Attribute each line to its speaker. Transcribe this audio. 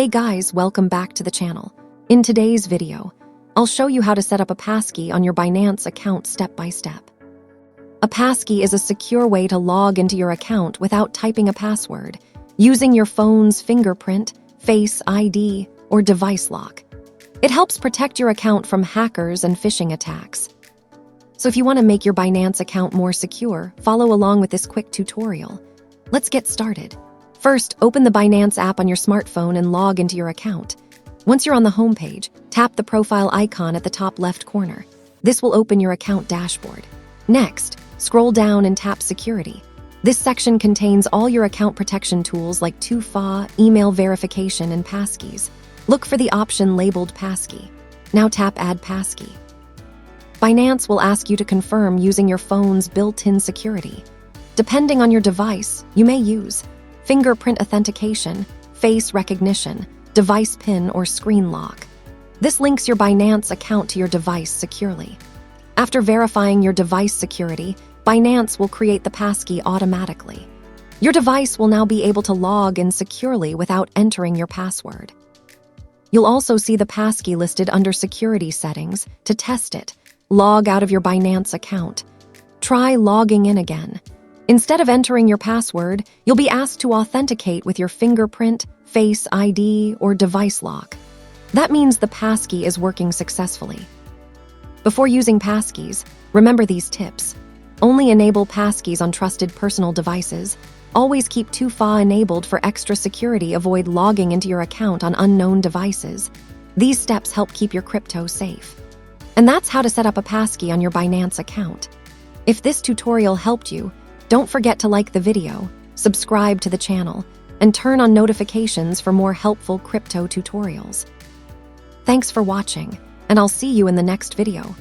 Speaker 1: Hey guys, welcome back to the channel. In today's video, I'll show you how to set up a passkey on your Binance account step by step. A passkey is a secure way to log into your account without typing a password, using your phone's fingerprint, Face ID, or device lock. It helps protect your account from hackers and phishing attacks. So if you want to make your Binance account more secure, follow along with this quick tutorial. Let's get started. First, open the Binance app on your smartphone and log into your account. Once you're on the home page, tap the profile icon at the top left corner. This will open your account dashboard. Next, scroll down and tap Security. This section contains all your account protection tools like 2FA, email verification, and passkeys. Look for the option labeled Passkey. Now tap Add Passkey. Binance will ask you to confirm using your phone's built-in security. Depending on your device, you may use fingerprint authentication, face recognition, device PIN, or screen lock. This links your Binance account to your device securely. After verifying your device security, Binance will create the passkey automatically. Your device will now be able to log in securely without entering your password. You'll also see the passkey listed under Security Settings. To test it, log out of your Binance account. Try logging in again. Instead of entering your password, you'll be asked to authenticate with your fingerprint, Face ID, or device lock. That means the passkey is working successfully. Before using passkeys, remember these tips. Only enable passkeys on trusted personal devices. Always keep 2FA enabled for extra security. Avoid logging into your account on unknown devices. These steps help keep your crypto safe. And that's how to set up a passkey on your Binance account. If this tutorial helped you, don't forget to like the video, subscribe to the channel, and turn on notifications for more helpful crypto tutorials. Thanks for watching, and I'll see you in the next video.